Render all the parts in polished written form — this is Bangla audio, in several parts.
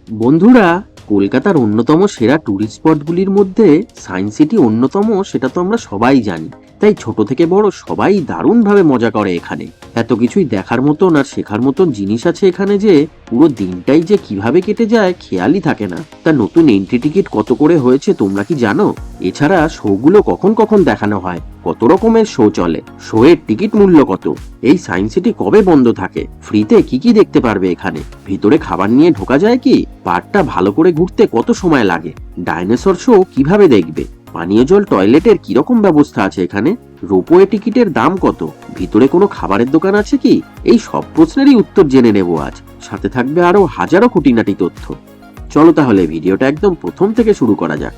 বন্ধুরা, কলকাতার অন্যতম সেরা ট্যুরিস্ট স্পটগুলির মধ্যে সায়েন্স সিটি অন্যতম, সেটা তো আমরা সবাই জানি। তাই ছোট থেকে বড় সবাই দারুণভাবে মজা করে এখানে। এত কিছুই দেখার মতন আর শেখার মতন জিনিস আছে এখানে যে পুরো দিনটাই যে কিভাবে কেটে যায় খেয়ালই থাকে না। তা নতুন এন্ট্রি টিকিট কত করে হয়েছে তোমরা কি জানো? এছাড়া শোগুলো কখন কখন দেখানো হয়, কত রকমের শো চলে, শো এর টিকিট মূল্য কত, এই সায়েন্স সিটি কবে বন্ধ থাকে, ফ্রিতে কি কি দেখতে পারবে এখানে, ভিতরে খাবার নিয়ে ঢোকা যায় কি, পার্কটা ভালো করে ঘুরতে কত সময় লাগে, ডাইনোসর শো কিভাবে দেখবে, পানীয় জল টয়লেটের কিরকম ব্যবস্থা আছে এখানে, রোপওয়ে টিকিটের দাম কত, ভিতরে কোনো খাবারের দোকান আছে কি, এই সব প্রশ্নেরই উত্তর জেনে নেব আজ। সাথে থাকবে আরো হাজারো খুঁটিনাটি তথ্য। চলো তাহলে ভিডিওটা একদম প্রথম থেকে শুরু করা যাক।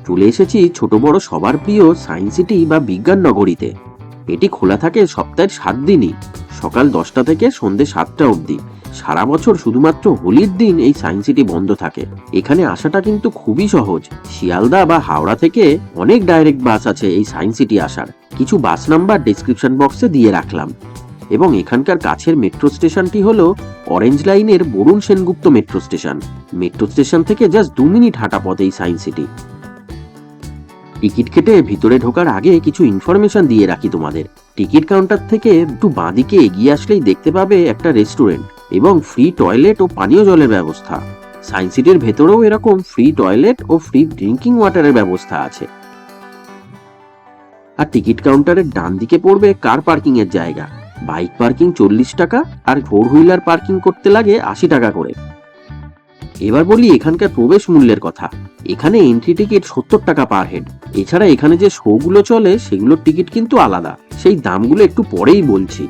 চলে এসেছি ছোট বড় সবার প্রিয় সায়েন্স সিটি বা বিজ্ঞান নগরীতে। এটি খোলা থাকে সপ্তাহের 7 দিনই, সকাল 10টা থেকে সন্ধ্যে 7টা অবধি। সারা বছর শুধুমাত্র হোলির দিন এই সায়েন্স সিটি বন্ধ থাকে। এখানে আসাটা কিন্তু খুবই সহজ। শিয়ালদা বা হাওড়া থেকে অনেক ডাইরেক্ট বাস আছে এই সায়েন্স সিটি আসার। কিছু বাস নাম্বার ডেসক্রিপশন বক্সে দিয়ে রাখলাম। এবং এখানকার কাছের মেট্রো স্টেশনটি হলো অরেঞ্জ লাইনের Barun Sengupta metro station. Metro station থেকে জাস্ট 2 মিনিট হাঁটা পথ এই সায়েন্স সিটি। টিকিট কেটে ভিতরে ঢোকার আগে কিছু ইনফরমেশন দিয়ে রাখি তোমাদের। টিকিট কাউন্টার থেকে একটু বাঁদিকে এগিয়ে আসলেই দেখতে পাবে একটা রেস্টুরেন্ট এবং ফ্রি টয়লেট ও পানীয় জলের ব্যবস্থা। সায়েন্স সিটির ভেতরেও এরকম ফ্রি টয়লেট ও ফ্রি ড্রিঙ্কিং ওয়াটারের ব্যবস্থা আছে। আর টিকিট কাউন্টারের ডান দিকে পড়বে কার পার্কিং এর জায়গা। বাইক পার্কিং 40 টাকা আর 4 হুইলার পার্কিং করতে লাগে 80 টাকা করে। এবার বলি এখানকার প্রবেশ মূল্যের কথা। এখানে এন্ট্রি টিকিট 70 টাকা পার হেড। এছাড়া এখানে যে শোগুলো চলে সেগুলোর টিকিট কিন্তু আলাদা, সেই দামগুলো একটু পরেই বলছি।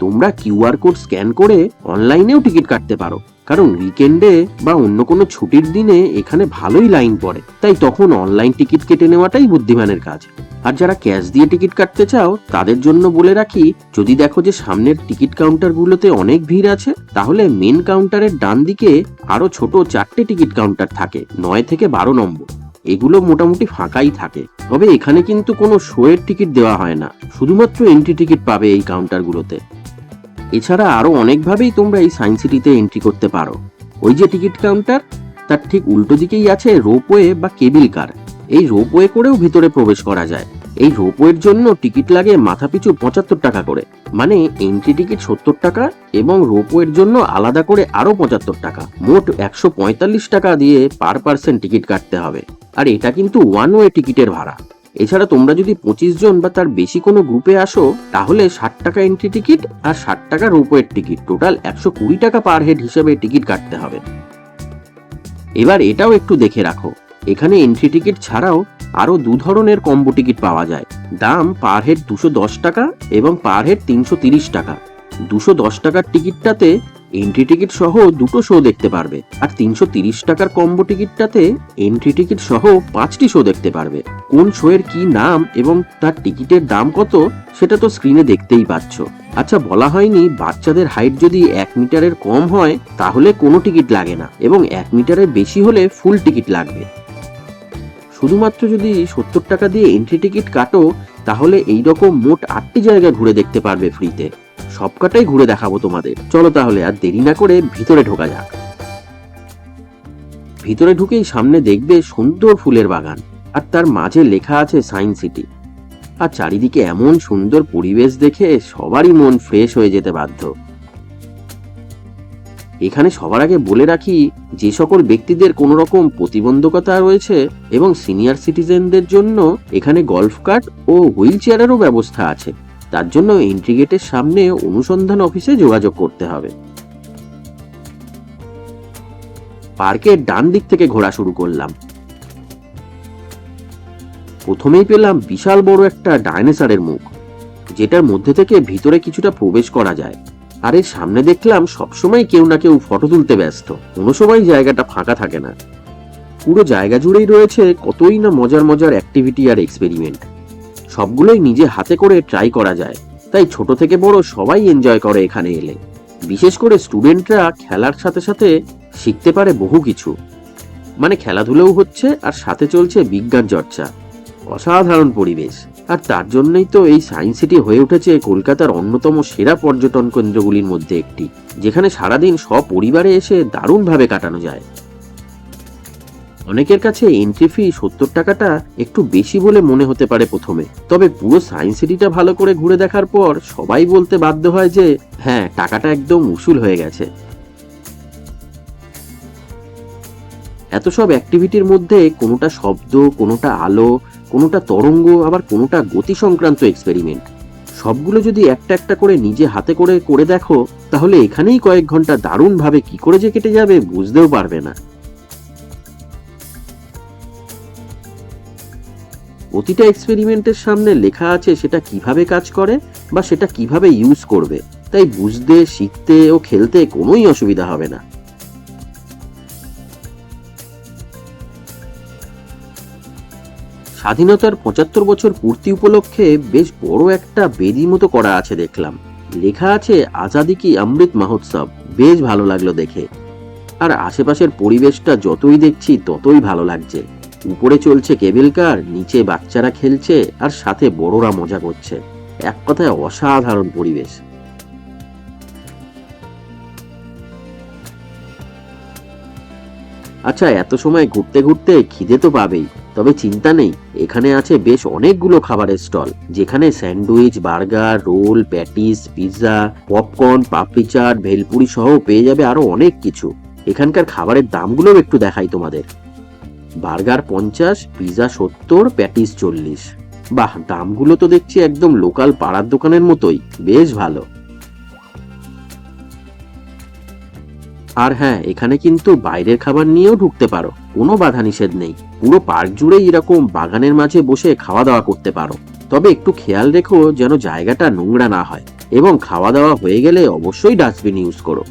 তোমরা কিউআর কোড স্ক্যান করে অনলাইনেও টিকিট কাটতে পারো, কারণ উইকেন্ডে বা অন্য কোনো ছুটির দিনে এখানে ভালোই লাইন পড়ে, তাই তখন অনলাইন টিকিট কেটে নেওয়াটাই বুদ্ধিমানের কাজ। আর যারা ক্যাশ দিয়ে টিকিট কাটতে চাও তাদের জন্য বলে রাখি, যদি দেখো যে সামনের টিকিট কাউন্টারগুলোতে অনেক ভিড় আছে, তাহলে মেন কাউন্টারের ডান দিকে আরো ছোট 4টে টিকিট কাউন্টার থাকে, 9 থেকে 12 নম্বর। এগুলো মোটামুটি ফাঁকাই থাকে। তবে এখানে কিন্তু কোনো শো এর টিকিট দেওয়া হয় না, শুধুমাত্র এন্ট্রি টিকিট পাবে এই কাউন্টারগুলোতে। এছাড়া আরো অনেকভাবেই তোমরা এই সায়েন্স সিটিতে এন্ট্রি করতে পারো। ওই যে টিকিট কাউন্টার, তার ঠিক উল্টো দিকেই আছে রোপওয়ে বা কেবিল কার। এই রোপওয়ে করেও ভিতরে প্রবেশ করা যায়। এই রোপওয়ের জন্য টিকিট লাগে মাথাপিছু 75 টাকা করে, মানে এন্ট্রি টিকিট 70 টাকা এবং রোপওয়ের জন্য আলাদা করে আরো 75 টাকা, মোট 145 টাকা দিয়ে পার পার্সন টিকিট কাটতে হবে। আর এটা কিন্তু ওয়ান ওয়ে টিকিটের ভাড়া। এছাড়া তোমরা যদি 25 জন বা তার বেশি কোনো গ্রুপে আসো, তাহলে 60 টাকা এন্ট্রি টিকিট আর 60 টাকা রোপওয়ের টিকিট, টোটাল 120 টাকা পার হেড হিসেবে টিকিট কাটতে হবে। এবার এটাও একটু দেখে রাখো, এখানে এন্ট্রি টিকিট ছাড়াও আরো 2 ধরনের কম্বো টিকিট পাওয়া যায়। দাম পার হেড 210 টাকা এবং পার হেড 330 টাকা। 210 টাকার টিকিটটাতে এন্ট্রি টিকিট সহ 2টো শো দেখতে পারবে, আর 330 টাকার কম্বো টিকিটটাতে এন্ট্রি টিকিট সহ 5টি শো দেখতে পারবে। কোন শো এর কি নাম এবং তার টিকিটের দাম কত সেটা তো স্ক্রিনে দেখতেই পাচ্ছ। আচ্ছা, বলা হয়নি বাচ্চাদের হাইট যদি 1 মিটারের কম হয় তাহলে কোনো টিকিট লাগে না, এবং 1 মিটারের বেশি হলে ফুল টিকিট লাগবে। শুধুমাত্র যদি 70 টাকা দিয়ে এন্ট্রি টিকিট কাটো, তাহলে এইরকম মোট 8টি জায়গা ঘুরে দেখতে পারবে ফ্রিতে। সবকটাই ঘুরে দেখাবো তোমাদের। চলো তাহলে আর দেরি না করে ভিতরে ঢোকা যাক। ভিতরে ঢুকেই সামনে দেখবে সুন্দর ফুলের বাগান, আর তার মাঝে লেখা আছে সায়েন্স সিটি। আর চারিদিকে এমন সুন্দর পরিবেশ দেখে সবারই মন ফ্রেশ হয়ে যেতে বাধ্য। এখানে সবার আগে বলে রাখি, যে সকল ব্যক্তিদের কোনো রকম প্রতিবন্ধকতা রয়েছে এবং সিনিয়র সিটিজেনদের জন্য এখানে গল্ফ কার্ট ও হুইল চেয়ারেরও ব্যবস্থা আছে। তার জন্য এন্ট্রি গেটের সামনে অনুসন্ধান অফিসে যোগাযোগ করতে হবে। পার্কের ডান দিক থেকে ঘোরা শুরু করলাম। প্রথমেই পেলাম বিশাল বড় একটা ডাইনোসরের মুখ, যেটার মধ্যে থেকে ভিতরে কিছুটা প্রবেশ করা যায়। আর এর সামনে দেখলাম সবসময় কেউ না কেউ ফটো তুলতে ব্যস্ত, কোনো সময় জায়গাটা ফাঁকা থাকে না। পুরো জায়গা জুড়েই রয়েছে কতই না মজার মজার অ্যাক্টিভিটি আর এক্সপেরিমেন্ট। সবগুলোই নিজে হাতে করে ট্রাই করা যায়, তাই ছোট থেকে বড় সবাই এনজয় করে এখানে এলে। বিশেষ করে স্টুডেন্টরা খেলার সাথে সাথে শিখতে পারে বহু কিছু, মানে খেলাধুলাও হচ্ছে আর সাথে চলছে বিজ্ঞান চর্চা। অসাধারণ পরিবেশ। আর তার জন্যই তো এই সায়েন্স সিটি হয়ে উঠেছে কলকাতার অন্যতম সেরা পর্যটন কেন্দ্রগুলির মধ্যে একটি, যেখানে সারাদিন সপরিবারে এসে দারুণভাবে কাটানো যায়। অনেকের কাছে এন্ট্রি ফি 70 টাকাটা একটু বেশি বলে মনে হতে পারে প্রথমে, তবে পুরো সায়েন্স সিটিটা ভালো করে ঘুরে দেখার পর সবাই বলতে বাধ্য হয় যে হ্যাঁ, টাকাটা একদম উসুল হয়ে গেছে। এত সব অ্যাক্টিভিটির মধ্যে কোনোটা শব্দ, কোনোটা আলো, কোনোটা তরঙ্গ, আবার কোনোটা গতি সংক্রান্ত এক্সপেরিমেন্ট, সবগুলো যদি একটা একটা করে নিজে হাতে করে করে দেখো, তাহলে এখানেই কয়েক ঘন্টা দারুণভাবে কি করে যে কেটে যাবে বুঝতেও পারবে না। প্রতিটা এক্সপেরিমেন্টের সামনে লেখা আছে সেটা কিভাবে কাজ করে বা সেটা কিভাবে ইউজ করবে, তাই বুঝতে, শিখতে ও খেলতে কোনোই অসুবিধা হবে না। স্বাধীনতার 75 বছর পূর্তি উপলক্ষে বেশ বড় একটা বেদি মতো করা আছে দেখলাম, লেখা আছে আজাদি কি অমৃত মহোৎসব। বেশ ভালো লাগলো দেখে। আর আশেপাশের পরিবেশটা যতই দেখছি ততই ভালো লাগছে। উপরে চলছে কেবল কার, নিচে বাচ্চারা খেলছে আর সাথে বড়রা মজা করছে। এক কথায় অসাধারণ পরিবেশ। আচ্ছা, এত সময় ঘুরতে ঘুরতে খিদে তো পাবেই, তবে চিন্তা নেই, এখানে আছে বেশ অনেকগুলো খাবারের স্টল, যেখানে sandwich, burger, roll, patties, pizza, popcorn, papdi chaat, bhelpuri সহ পেয়ে যাবে আরো অনেক কিছু। এখানকার খাবারের দামগুলোও একটু দেখাই তোমাদের। Burger 50, pizza 70, patties 40। বাহ, দামগুলো তো দেখছি একদম লোকাল পাড়ার দোকানের মতোই, বেশ ভালো। আর হ্যাঁ, এখানে কিন্তু বাইরের খাবার নিয়েও ঢুকতে পারো, কোনো বাধা নিষেধ নেই। পুরো পার্ক জুড়েই এরকম বাগানের মাঝে বসে খাওয়া দাওয়া করতে পারো, তবে একটু খেয়াল রেখো যেন জায়গাটা নোংরা না হয়, এবং খাওয়া দাওয়া হয়ে গেলে অবশ্যই ডাস্টবিন ইউজ করো।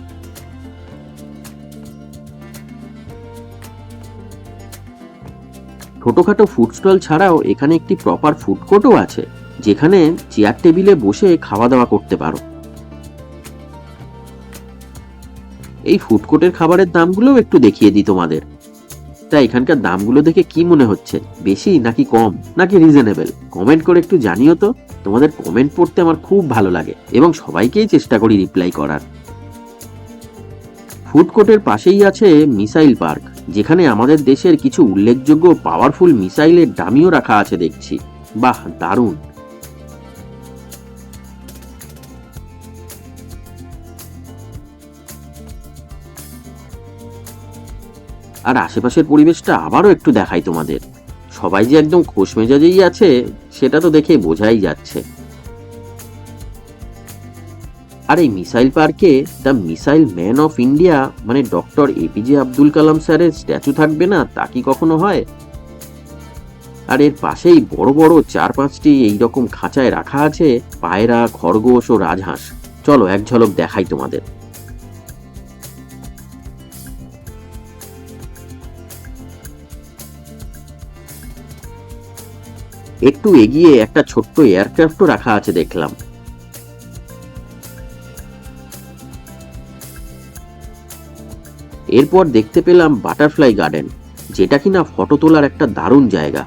ছোটখাটো ফুড স্টল ছাড়াও এখানে একটি প্রপার ফুড কোর্টও আছে, যেখানে চেয়ার টেবিলে বসে খাওয়া দাওয়া করতে পারো। এই ফুড কোর্টের খাবারের দামগুলোও একটু দেখিয়ে দিই তোমাদের। তা এখানকার দামগুলো দেখে কি মনে হচ্ছে, বেশি নাকি কম নাকি রিজনেবল? কমেন্ট করে একটু জানিও তো। তোমাদের কমেন্ট পড়তে আমার খুব ভালো লাগে এবং সবাইকেই চেষ্টা করি রিপ্লাই করার। ফুড কোর্টের পাশেই আছে মিসাইল পার্ক, যেখানে আমাদের দেশের কিছু উল্লেখযোগ্য পাওয়ারফুল মিসাইলের ডামিও রাখা আছে দেখছি। বাহ, দারুণ। আর আশেপাশের পরিবেশটা আবারও একটু দেখাই তোমাদের। সবাই যে একদম খোশ মেজাজেই আছে সেটা তো দেখে বোঝাই যাচ্ছে। আর এই মিসাইল পার্কে the missile man of India মানে ডক্টর এপিজে আব্দুল কালাম স্যারের স্ট্যাচু থাকবে না, তা কি কখনো হয়? আর এর পাশেই বড় বড় 4-5টি এইরকম খাঁচায় রাখা আছে পায়রা, খরগোশ ও রাজহাঁস। চলো এক ঝলক দেখাই তোমাদের। একটু এগিয়ে একটা ছোট্ট এয়ারক্রাফটও রাখা আছে দেখলাম। এরপর দেখতে পেলাম বাটারফ্লাই গার্ডেন, যেটা কিনা ফটো তোলার একটা দারুণ জায়গা।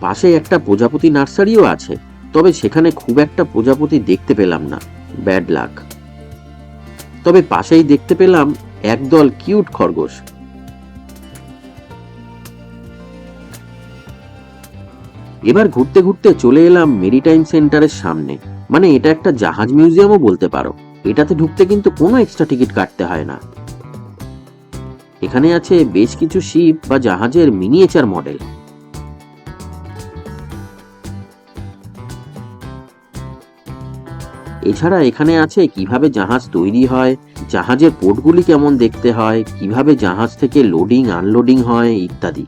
পাশে একটা প্রজাপতি নার্সারিও আছে, তবে সেখানে খুব একটা প্রজাপতি দেখতে পেলাম না, ব্যাড লাক। তবে পাশেই দেখতে পেলাম একদল কিউট খরগোশ। এবার ঘুরতে ঘুরতে চলে এলাম মেরিটাইম সেন্টারের সামনে, মানে এটা একটা জাহাজ মিউজিয়ামও বলতে পারো। এটাতে ঢুকতে কিন্তু কোনো এক্সট্রা টিকিট কাটতে হয় না। এখানে আছে বেশ কিছু শিপ বা জাহাজের মিনিয়েচার মডেল। এছাড়া এখানে আছে কিভাবে জাহাজ তৈরি হয়, জাহাজের পোর্টগুলি কেমন দেখতে হয়, কিভাবে জাহাজ থেকে লোডিং আনলোডিং হয় ইত্যাদি।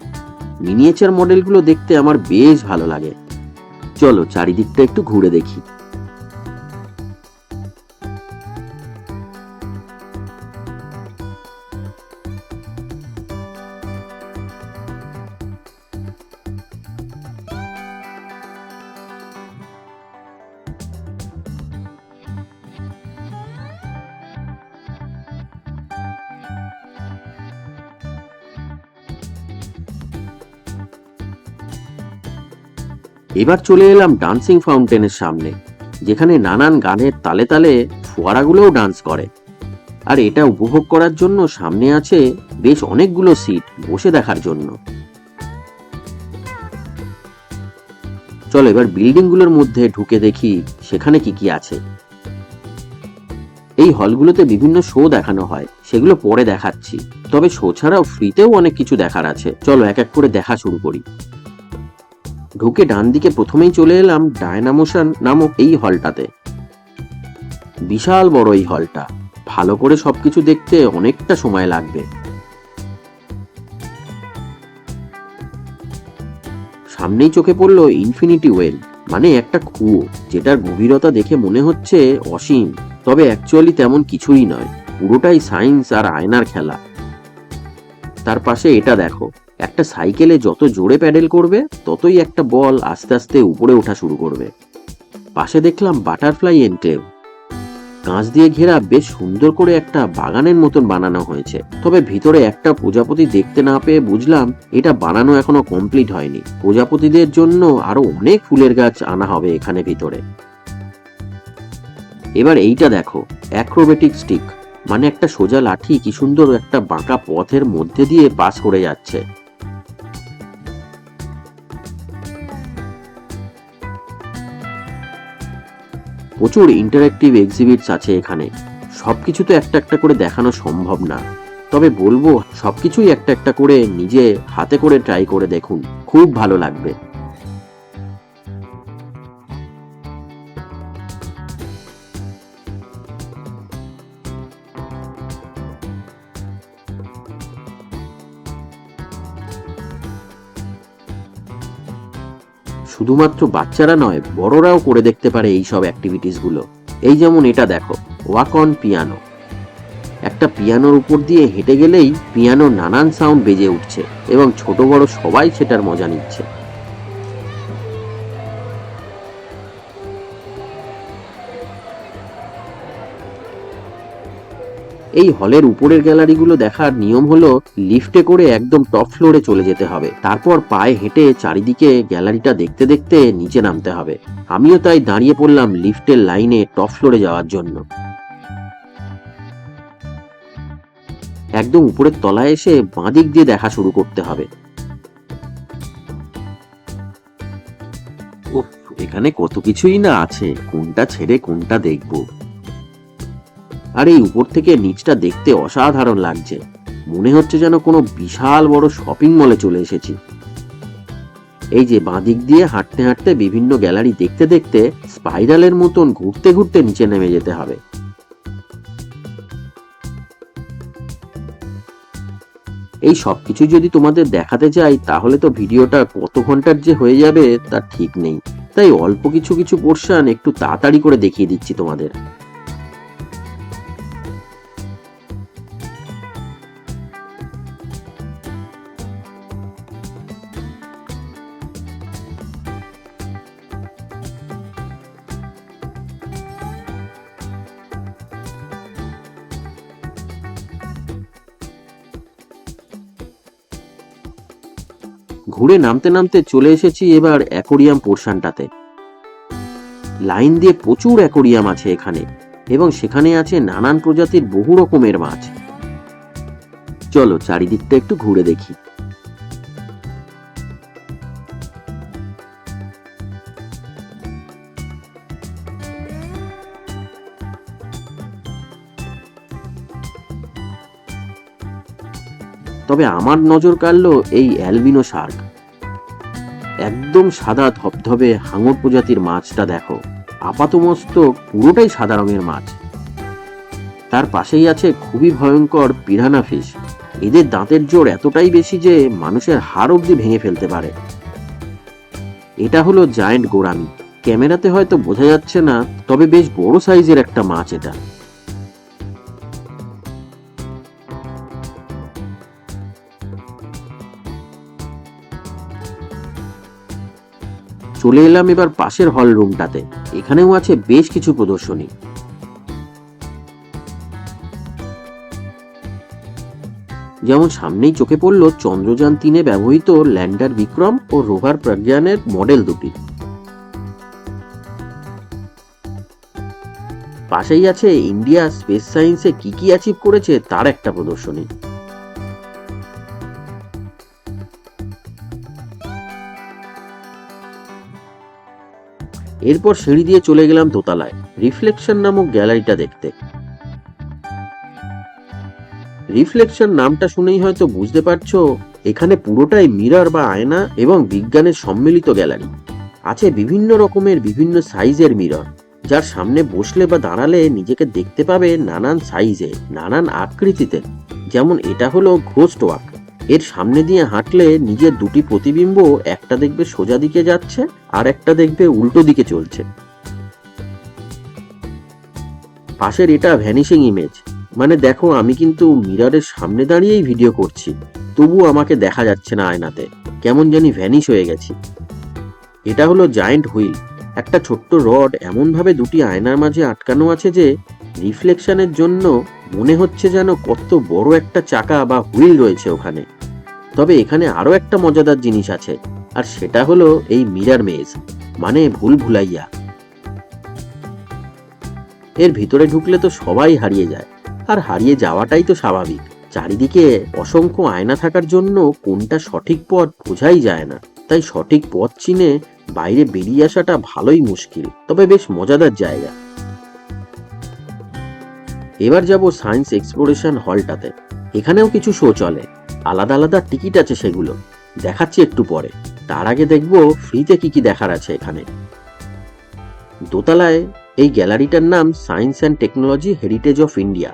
মিনিয়েচার মডেলগুলো দেখতে আমার বেশ ভালো লাগে। চলো চারিদিকটা একটু ঘুরে দেখি। এবার চলে এলাম ডান্সিং ফাউন্টেনের সামনে, যেখানে নানান গানের তালে তালে ফোয়ারাগুলোও ডান্স করে। আর এটা উপভোগ করার জন্য সামনে আছে বেশ অনেকগুলো সিট বসে দেখার জন্য। চলো এবার বিল্ডিং গুলোর মধ্যে ঢুকে দেখি সেখানে কি কি আছে। এই হলগুলোতে বিভিন্ন শো দেখানো হয়, সেগুলো পরে দেখাচ্ছি। তবে শো ছাড়াও ফ্রিতেও অনেক কিছু দেখার আছে, চলো এক এক করে দেখা শুরু করি। ঢুকে ডান দিকে প্রথমেই চলে এলাম ডায়নামোশন নামক এই হলটাতে। বিশাল বড় এই হলটা, ভালো করে সবকিছু দেখতে অনেকটা সময় লাগবে। সামনেই চোখে পড়লো ইনফিনিটি ওয়েল, মানে একটা কুয়ো, যেটার গভীরতা দেখে মনে হচ্ছে অসীম, তবে অ্যাকচুয়ালি তেমন কিছুই নয়, পুরোটাই সায়েন্স আর আয়নার খেলা। তার পাশে এটা দেখো, একটা সাইকেলে যত জোরে প্যাডেল করবে ততই একটা বল আস্তে আস্তে উপরে ওঠা শুরু করবে। পাশে দেখলাম বাটারফ্লাই এনক্লেভ, কাঁচ দিয়ে ঘেরা বেশ সুন্দর করে একটা বাগানের মতন বানানো হয়েছে। তবে ভিতরে একটা প্রজাপতি দেখতে না পেয়ে বুঝলাম এটা বানানো এখনো কমপ্লিট হয়নি, প্রজাপতিদের জন্য আরো অনেক ফুলের গাছ আনা হবে এখানে ভিতরে। এবার এইটা দেখো, অ্যাক্রোবেটিক স্টিক, মানে একটা সোজা লাঠি কি সুন্দর একটা বাঁকা পথের মধ্যে দিয়ে পাস করে যাচ্ছে। প্রচুর ইন্টারঅ্যাক্টিভ এক্সিবিটস আছে এখানে, সবকিছু তো একটা একটা করে দেখানো সম্ভব না, তবে বলবো সবকিছুই একটা একটা করে নিজে হাতে করে ট্রাই করে দেখুন, খুব ভালো লাগবে। শুধুমাত্র বাচ্চারা নয়, বড়রাও করে দেখতে পারে এই সব অ্যাক্টিভিটিস গুলো। এই যেমন এটা দেখো, ওয়াক অন পিয়ানো, একটা পিয়ানোর উপর দিয়ে হেঁটে গেলেই পিয়ানোর নানান সাউন্ড বেজে উঠছে এবং ছোট বড় সবাই সেটার মজা নিচ্ছে। এই হলের উপরের গ্যালারিগুলো দেখার নিয়ম হলো লিফটে করে একদম টপ ফ্লোরে চলে যেতে হবে, তারপর পায়ে হেঁটে চারিদিকে গ্যালারিটা দেখতে দেখতে নিচে নামতে হবে। আমিও তাই দাঁড়িয়ে পড়লাম লিফটের লাইনে টপ ফ্লোরে যাওয়ার জন্য। একদম উপরের তলায় এসে বাঁদিক দিয়ে দেখা শুরু করতে হবে। উফ, এখানে কত কিছুই না আছে, কোনটা ছেড়ে কোনটা দেখবো। আর এই উপর থেকে নিচটা দেখতে অসাধারণ লাগছে, মনে হচ্ছে যেন কোনো বিশাল বড় শপিং মলে চলে এসেছি। এই যে বাঁদিক দিয়ে হাঁটতে হাঁটতে বিভিন্ন গ্যালারি দেখতে দেখতে স্পাইরালের মতন ঘুরতে ঘুরতে নিচে নেমে যেতে হবে। এই সবকিছু যদি তোমাদের দেখাতে যাই তাহলে তো ভিডিওটা কত ঘন্টার যে হয়ে যাবে তার ঠিক নেই, তাই অল্প কিছু কিছু পোরশন একটু তাড়াতাড়ি করে দেখিয়ে দিচ্ছি তোমাদের। ঘুরে নামতে নামতে চলে এসেছি এবার অ্যাকোরিয়াম পোর্শনটাতে। লাইন দিয়ে প্রচুর অ্যাকোরিয়াম আছে এখানে, এবং সেখানে আছে নানান প্রজাতির বহু রকমের মাছ। চলো চারিদিকটা একটু ঘুরে দেখি। তবে আমার নজর কাড়লো এই অ্যালবিনো শার্ক, একদম সাদা ধবধবে হাঙর প্রজাতির মাছটা দেখো, আপাতমস্তক পুরোটাই সাদা রঙের মাছ। তার পাশেই আছে খুবই ভয়ঙ্কর পিরানা ফিশ, এদের দাঁতের জোর এতটাই বেশি যে মানুষের হাড় অবধি ভেঙে ফেলতে পারে। এটা হলো জায়ান্ট গোরামি, ক্যামেরাতে হয়তো বোঝা যাচ্ছে না, তবে বেশ বড় সাইজের একটা মাছ এটা। চলে এলাম এবার পাশের হল রুমটাতে, এখানেও আছে বেশ কিছু প্রদর্শনী। যেমন সামনেই চোখে পড়লো চন্দ্রযান 3 ব্যবহৃত ল্যান্ডার বিক্রম ও রোভার প্রজ্ঞানের মডেল দুটি। পাশেই আছে ইন্ডিয়া স্পেস সায়েন্সে কি কি অ্যাচিভ করেছে তার একটা প্রদর্শনী। এরপর সিঁড়ি দিয়ে চলে গেলাম দোতলায় রিফ্লেকশন নামক গ্যালারিটা দেখতে। রিফ্লেকশন নামটা শুনেই হয়তো বুঝতে পারছো এখানে পুরোটাই মিরর বা আয়না এবং বিজ্ঞানের সম্মিলিত গ্যালারি। আছে বিভিন্ন রকমের বিভিন্ন সাইজের মিরর, যার সামনে বসলে বা দাঁড়ালে নিজেকে দেখতে পাবে নানান সাইজে, নানান আকৃতিতে। যেমন এটা হলো ঘোস্ট ওয়াক, এর সামনে দিয়ে হাঁটলে নিজের দুটি প্রতিবিম্ব, একটা দেখবে সোজা দিকে যাচ্ছে আর একটা দেখবে উল্টো দিকে চলছে। পাশের এটা ভ্যানিশিং ইমেজ, মানে দেখো আমি কিন্তু মিররের সামনে দাঁড়িয়েই ভিডিও করছি, তবু আমাকে দেখা যাচ্ছে না আয়নাতে, কেমন জানি ভ্যানিশ হয়ে গেছি। এটা হলো জায়েন্ট হুইল, একটা ছোট্ট রড এমনভাবে দুটি আয়নার মাঝে আটকানো আছে যে রিফ্লেকশনের জন্য মনে হচ্ছে যেন কত বড় একটা চাকা বা হুইল রয়েছে ওখানে। তবে এখানে আরো একটা মজাদার জিনিস আছে, আর সেটা হলো এই মিরর মেজ, মানে ভুল ভুলাইয়া। এর ভিতরে ঢুকলে তো সবাই হারিয়ে যায়, আর হারিয়ে যাওয়াটাই তো স্বাভাবিক। চারিদিকে অসংখ্য আয়না থাকার জন্য কোনটা সঠিক পথ বোঝাই যায় না, তাই সঠিক পথ চিনে বাইরে বেরিয়ে আসাটা ভালোই মুশকিল, তবে বেশ মজাদার জায়গা। এবার যাব সায়েন্স এক্সপ্লোরেশন হলটাতে। এখানেও কিছু শো চলে, আলাদা আলাদা টিকিট আছে, সেগুলো দেখাচ্ছি একটু পরে। তার আগে দেখবো ফ্রিতে কি কি দেখার আছে এখানে। দোতলায় এই গ্যালারিটার নাম science and technology heritage of India.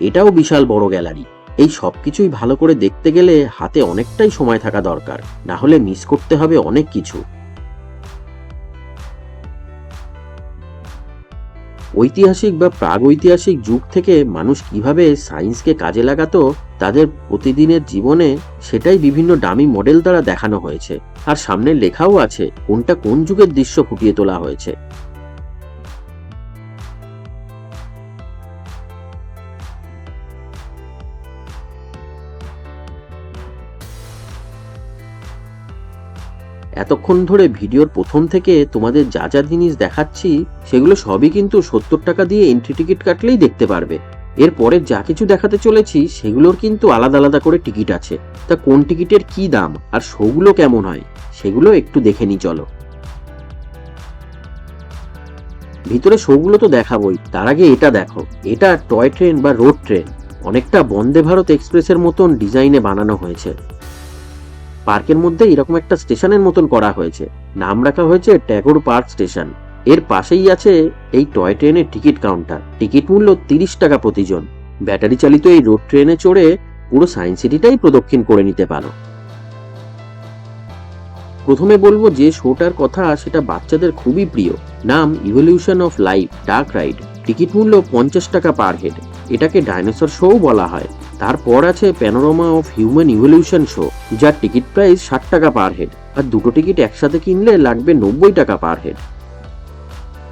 এটাও বিশাল বড় গ্যালারি। এই সবকিছুই ভালো করে দেখতে গেলে হাতে অনেকটাই সময় থাকা দরকার, না হলে মিস করতে হবে অনেক কিছু। ঐতিহাসিক বা প্রাগৈতিহাসিক যুগ থেকে মানুষ কিভাবে সায়েন্সকে কাজে লাগাতো তাদের প্রতিদিনের জীবনে, সেটাই বিভিন্ন ডামি মডেল দ্বারা দেখানো হয়েছে। আর সামনে লেখাও আছে কোনটা কোন যুগের দৃশ্য ফুটিয়ে তোলা হয়েছে। এতক্ষণ ধরে ভিডিওর প্রথম থেকে তোমাদের যা যা জিনিস দেখাচ্ছি সেগুলো সবই কিন্তু 70 টাকা দিয়ে এন্ট্রি টিকিট কাটলেই দেখতে পারবে। এরপরে যা কিছু দেখাতে চলেছি সেগুলোর কিন্তু আলাদা আলাদা করে টিকিট আছে। তা কোন টিকিটের কি দাম আর শোগুলো কেমন হয় সেগুলো একটু দেখে নি চলো। ভিতরে শোগুলো তো দেখাবোই, তার আগে এটা দেখো। এটা টয় ট্রেন বা রোড ট্রেন, অনেকটা বন্দে ভারত এক্সপ্রেসের মতন ডিজাইনে বানানো হয়েছে। পার্কের মধ্যে এরকম একটা স্টেশনের মতন করা হয়েছে, নাম রাখা হয়েছে ট্যাগোর পার্ক স্টেশন। এর পাশেই আছে এই টয় ট্রেনের টিকিট কাউন্টার। টিকিট মূল্য 30 টাকা প্রতিজন। ব্যাটারি চালিত এই রোড ট্রেনে চড়ে পুরো সায়েন্স সিটিটাই প্রদক্ষিণ করে নিতে পারো। প্রথমে বলবো যে শোটার কথা, সেটা বাচ্চাদের খুবই প্রিয়। নাম evolution of life dark ride. Ticket মূল্য 50 টাকা পার হেড। এটাকে ডাইনোসর শোও বলা হয়। তারপর আছে panorama of human evolution show, যার টিকিট প্রাইস 60 টাকা পার হেড, আর দুটো টিকিট একসাথে কিনলে লাগবে 90 টাকা পার হেড।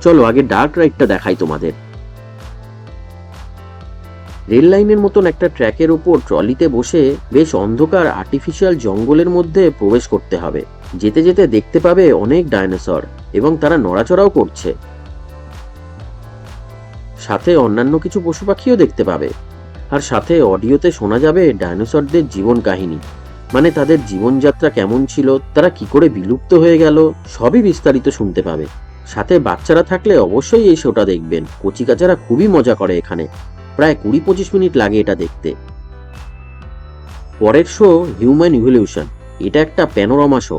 চলো আগে ডার্ক রাইডটা দেখাই তোমাদের। রেল লাইনের মতন একটা ট্র্যাকের উপর ট্রলিতে বসে বেশ অন্ধকার আর্টিফিশিয়াল জঙ্গলের মধ্যে প্রবেশ করতে হবে। যেতে যেতে দেখতে পাবে অনেক ডাইনোসর এবং তারা নড়াচড়াও করছে। সাথে অন্যান্য কিছু পশু পাখিও দেখতে পাবে। আর সাথে অডিওতে শোনা যাবে ডাইনোসরদের জীবন কাহিনী, মানে তাদের জীবনযাত্রা কেমন ছিল, তারা কি করে বিলুপ্ত হয়ে গেল, সবই বিস্তারিত শুনতে পাবে। সাথে বাচ্চারা থাকলে অবশ্যই এই শোটা দেখবেন, কচিকাচারা খুবই মজা করে এখানে। প্রায় 20-25 মিনিট লাগে এটা দেখতে। পরের শো হিউম্যান ইভলিউশন। এটা একটা প্যানোরামা শো,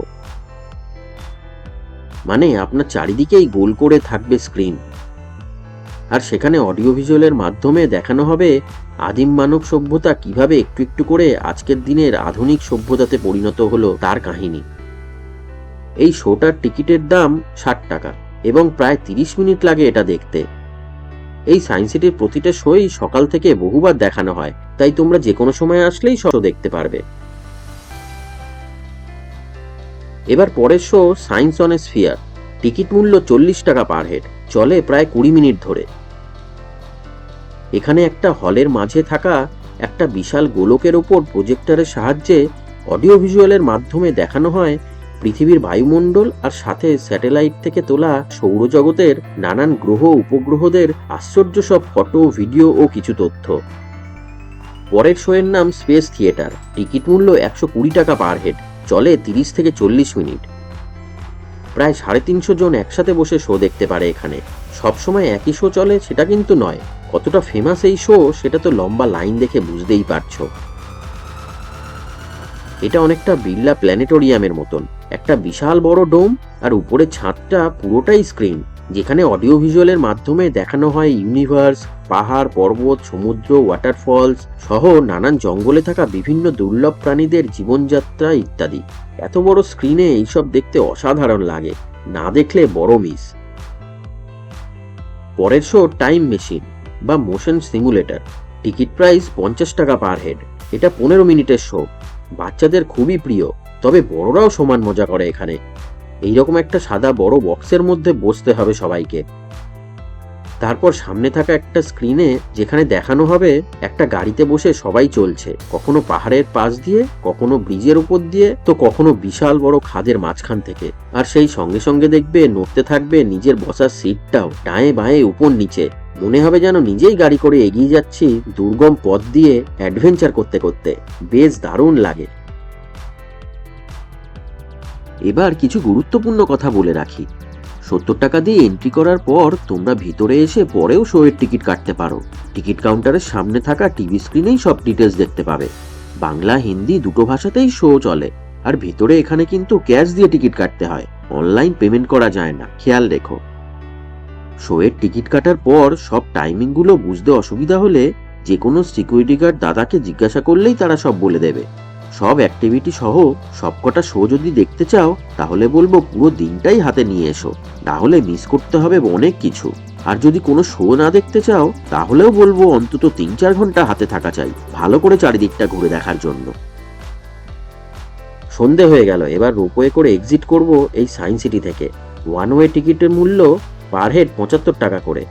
মানে আপনার চারিদিকেই গোল করে থাকবে স্ক্রিন, আর সেখানে অডিও ভিজুয়ালের মাধ্যমে দেখানো হবে আদিম মানব সভ্যতা কিভাবে একটু একটু করে আজকের দিনের আধুনিক সভ্যতাতে পরিণত হলো তার কাহিনী। এই শোটার টিকিটের দাম 60 টাকা এবং প্রায় 30 মিনিট লাগে এটা দেখতে। এই সায়েন্স সিটির প্রতিটা শোই সকাল থেকে বহুবার দেখানো হয়, তাই তোমরা যে কোনো সময় আসলেই শো দেখতে পারবে। এবার পরের show science on a sphere. Ticket মূল্য 40 টাকা পার হেড, চলে প্রায় 20 মিনিট ধরে। এখানে একটা হলের মাঝে থাকা একটা বিশাল গোলকের ওপর প্রজেক্টরের সাহায্যে অডিও ভিজুয়ালের মাধ্যমে দেখানো হয় পৃথিবীর বায়ুমণ্ডল আর সাথে স্যাটেলাইট থেকে তোলা সৌরজগতের নানান গ্রহ উপগ্রহদের আশ্চর্য সব ফটো, ভিডিও ও কিছু তথ্য। পরের শোয়ের নাম স্পেস থিয়েটার। টিকিট মূল্য 120 টাকা পার হেড। চলে 30 থেকে 40 মিনিট। প্রায় 350 জন একসাথে বসে শো দেখতে পারে এখানে। সবসময় একই শো চলে সেটা কিন্তু নয়। কতটা ফেমাস এই শো সেটা তো লম্বা লাইন দেখে বুঝতেই পারছো। এটা অনেকটা বিড়লা প্ল্যানেটোরিয়ামের মতন। একটা বিশাল বড় ডোম, আর উপরের ছাদটা পুরোটাই স্ক্রিন, যেখানে অডিও ভিজুয়ালের মাধ্যমে দেখানো হয় ইউনিভার্স, পাহাড়, পর্বত, সমুদ্র, ওয়াটারফলস সহ নানান জঙ্গলে থাকা বিভিন্ন দুর্লভ প্রাণীদের জীবনযাত্রা ইত্যাদি। এত বড় স্ক্রিনে এইসব দেখতে অসাধারণ লাগে, না দেখলে বড় মিস। পরের শো টাইম মেশিন বা মোশন সিমুলেটর। টিকিট প্রাইস 50 টাকা পার হেড। এটা 15 মিনিটের শো। বাচ্চাদের খুবই প্রিয়, তবে বড়রাও সমান মজা করে এখানে। এইরকম একটা সাদা বড় বক্সের মধ্যে বসতে হবে সবাইকে। তারপর সামনে থাকা একটা স্ক্রিনে যেখানে দেখানো হবে একটা গাড়িতে বসে সবাই চলছে, কখনো পাহাড়ের পাশ দিয়ে, কখনো ব্রিজের উপর দিয়ে, তো কখনো বিশাল বড় খাদের মাঝখান থেকে। আর সেই সঙ্গে সঙ্গে দেখবে নড়তে থাকবে নিজের বসার সিটটাও, ডায়ে বাঁয়ে উপর নিচে। মনে হবে যেন নিজেই গাড়ি করে এগিয়ে যাচ্ছি দুর্গম পথ দিয়ে অ্যাডভেঞ্চার করতে করতে। বেশ দারুণ লাগে। এবার কিছু গুরুত্বপূর্ণ কথা বলে রাখি। 70 টাকা দিয়ে এন্ট্রি করার পর তোমরা ভিতরে এসে পরেও শো এর টিকিট কাটতে পারো। টিকিট কাউন্টারের সামনে থাকা টিভি স্ক্রিনেই সব ডিটেলস দেখতে পাবে। বাংলা, হিন্দি দুটো ভাষাতেই শো চলে। আর ভিতরে এখানে কিন্তু ক্যাশ দিয়ে টিকিট কাটতে হয়, অনলাইন পেমেন্ট করা যায় না, খেয়াল রেখো। শো এর টিকিট কাটার পর সব টাইমিং গুলো বুঝতে অসুবিধা হলে যে কোনো সিকিউরিটি গার্ড দাদাকে জিজ্ঞাসা করলেই তারা সব বলে দেবে। সব অ্যাক্টিভিটি সহ সবকটা শো যদি দেখতে চাও তাহলে বলবো পুরো দিনটাই হাতে নিয়ে এসো, তাহলে মিস করতে হবে অনেক কিছু। আর যদি কোনো শো না দেখতে চাও তাহলেও বলবো অন্তত 3-4 ঘন্টা হাতে থাকা চাই, ভালো করে চারিদিকটা ঘুরে দেখার জন্য। সন্ধে হয়ে গেল, এবার রোপওয়ে করে এক্সিট করব এই সায়েন্স সিটি থেকে। ওয়ান ওয়ে টিকিটের মূল্য পার হেড 75 টাকা করে।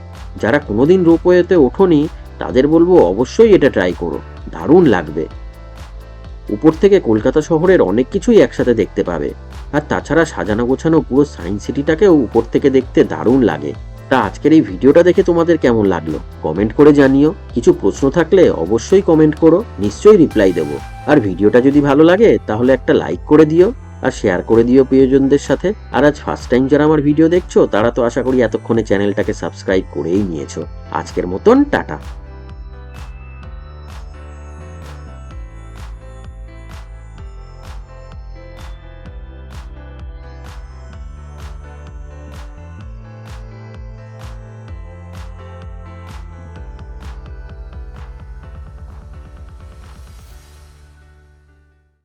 যারা কোনোদিন রোপওয়েতে ওঠোনি তাদের বলবো অবশ্যই এটা ট্রাই করো, দারুণ লাগবে। উপর থেকে কলকাতা শহরের অনেক কিছুই একসাথে দেখতে পাবে। আর তাছাড়া সাজানো গোছানো পুরো সায়েন্স সিটিটাকেও উপর থেকে দেখতে দারুণ লাগে। তা আজকের এই ভিডিওটা দেখে তোমাদের কেমন লাগলো কমেন্ট করে জানিও। কিছু প্রশ্ন থাকলে অবশ্যই কমেন্ট করো, নিশ্চয়ই রিপ্লাই দেবো। আর ভিডিওটা যদি ভালো লাগে তাহলে একটা লাইক করে দিও আর শেয়ার করে দিও প্রিয়জনদের সাথে। আর আজ ফার্স্ট টাইম যারা আমার ভিডিও দেখছো তারা তো আশা করি এতক্ষণে চ্যানেলটাকে সাবস্ক্রাইব করেই নিয়েছো। আজকের মতন টাটা।